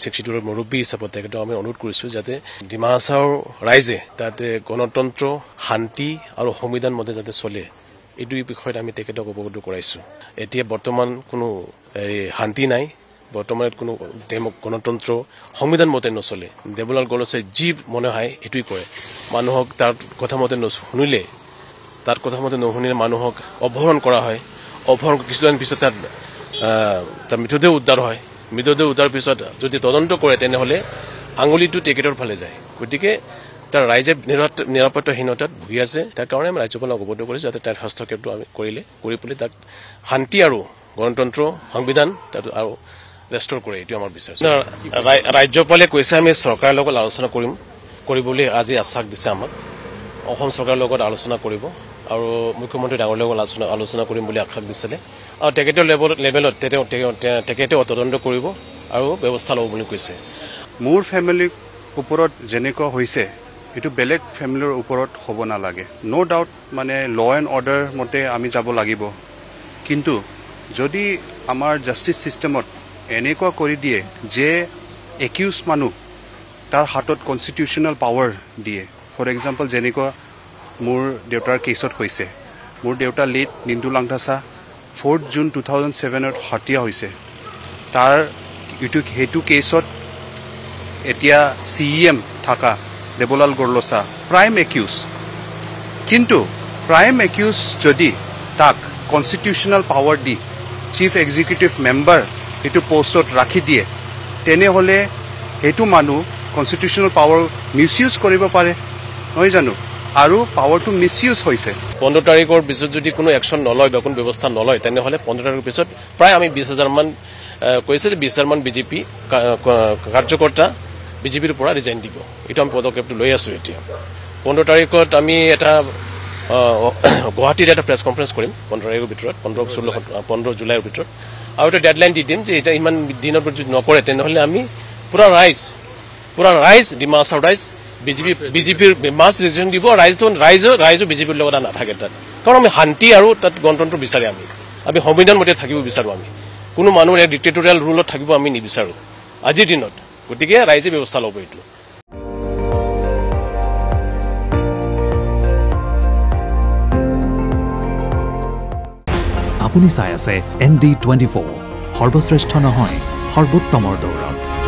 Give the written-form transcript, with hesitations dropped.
62ৰ মুৰব্বী হিচাপত তেখেতক আমি অনুৰোধ কৰিছো যাতে ডিমা হাছাওৰ ৰাইজে তাতে গণতন্ত্ৰ শান্তি আৰু সংবিধান মতে যাতে চলে এইটো বিষয়ত আমি তেখেতক অৱগত কৰাইছো এতিয়া বৰ্তমান কোনো শান্তি নাই বৰ্তমানত কোনো গণতন্ত্ৰ সংবিধান মতে নচলে দেৱলাল গলছে যি মনে হয় এইটোই কৰে মানুহক তাৰ কথা মতে শুনিলে তাৰ কথা মতে নুশুনিলে মানুহক অপহৰণ কৰা হয় অপহৰণ কিছুদিন পিছত তাৰ মৃতদেহ উদ্ধাৰ হয় মৃতদেহ উদ্ধাৰ পিছত যদি তদন্ত কৰে তেনেহলে আঙুলিটো টিকেটৰ ফালে যায় গতিকে তাৰ ৰাইজে নিৰাপত্তাহীনতাত ভুগি আছে তাৰ কাৰণে আমি ৰাজ্যপালক অৱগত কৰিছো যাতে তাৰ হস্তক্ষেপটো আমি কৰি পেলাই তাক শান্তি আৰু গণতন্ত্ৰ সংবিধান আৰু ৰেষ্টৰ কৰে এইটো আমাৰ বিচাৰ ৰাজ্যপালে কৈছে আমি চৰকাৰৰ লগত আলোচনা কৰিবলৈ আজি আশ্বাস দিছে আমাক অসম চৰকাৰৰ লগত আলোচনা কৰিব আৰু মুখ্যমন্ত্ৰী ডাঙৰ লগত আলোচনা কৰিম বুলি আশ্বাস দিছিলে আৰু তেখেতৰ লেভেলত তেখেতে তদন্ত কৰিব আৰু ব্যৱস্থা ল'ব বুলি কৈছে মোৰ ফেমিলিৰ ওপৰত যেনেকুৱা হৈছে এটো বেলেগ ফেমিলিৰ ওপৰত হ'ব নালাগে নো ডাউট মানে ল এণ্ড অৰ্ডাৰ মতে আমি যাব লাগিব কিন্তু যদি আমাৰ জাষ্টিস সিস্টেমত এনেকুৱা কৰি দিয়ে যে একিউজ মানুহ তাৰ হাতত কনস্টিটিউশনাল পাৱাৰ দিয়ে ফৰ এক্সাম্পল যেনেকুৱা মোৰ দেউতাৰ কেছত হৈছে মোৰ দেউতা লিড নিন্দু লাংথাসা 4 জুন 2007ত হত্যা হৈছে তাৰ হেতু কেছত এতিয়া সিএম থাকা দেৱলাল গৰলছা প্ৰাইম একিউজ কিন্তু প্ৰাইম একিউজ যদি তাক constitutional power the chief executive member এটো পোষ্টত ৰাখি দিয়ে তেনেহলে হেতু মানুহ কনস্টিটিউশনাল পাৱাৰ মিসইউজ কৰিব পাৰে নহয় জানো আৰু পাৱাৰটো মিসইউজ হৈছে 15 তাৰিখৰ পিছত যদি কোনো একশন নলয় বা কোনো ব্যৱস্থা নলয় তেনেহলে 15 তাৰিখৰ পিছত প্ৰায় আমি 20000 মান কৈছে যে 20000 মান বিজেপি কাৰ্যকৰ্তা বিজেপিৰ পৰা ৰিজাইন দিব এটা আমি পদক্ষেপটো লৈ আছো এতিয়া 15 তাৰিখত আমি এটা গুৱাহাটীত এটা প্ৰেছ কনফাৰেন্স কৰিম 15 তাৰিখৰ ভিতৰত 15 জুলাইৰ ভিতৰত আৰু এটা ডেডলাইন দি দিম যে এটা ইমান দিনৰ ভিতৰত যদি নকৰে তেনেহলে আমি পুৰা ৰাইজ ডিমা হাছাওৰ ৰাইজ বিজেপিৰ মাছ ৰিজন দিব ৰাইজৰ বিজেপিৰ লগত নাথাকে তাত কাৰণ আমি শান্তি আৰু তাত গণতন্ত্ৰ বিচাৰে আমি সংবিধান মতে থাকিব বিচাৰো আমি কোনো মানুহৰ ডিক্টেটৰিয়েল ৰুলত থাকিব আমি নিবিচাৰো আজিৰ দিনত গতিকে ৰাইজে ব্যৱস্থা ল'ব এইটো আপুনি চাই আছে ND24 সৰ্বশ্ৰেষ্ঠ নহয় সৰ্বোত্তমৰ দৌৰত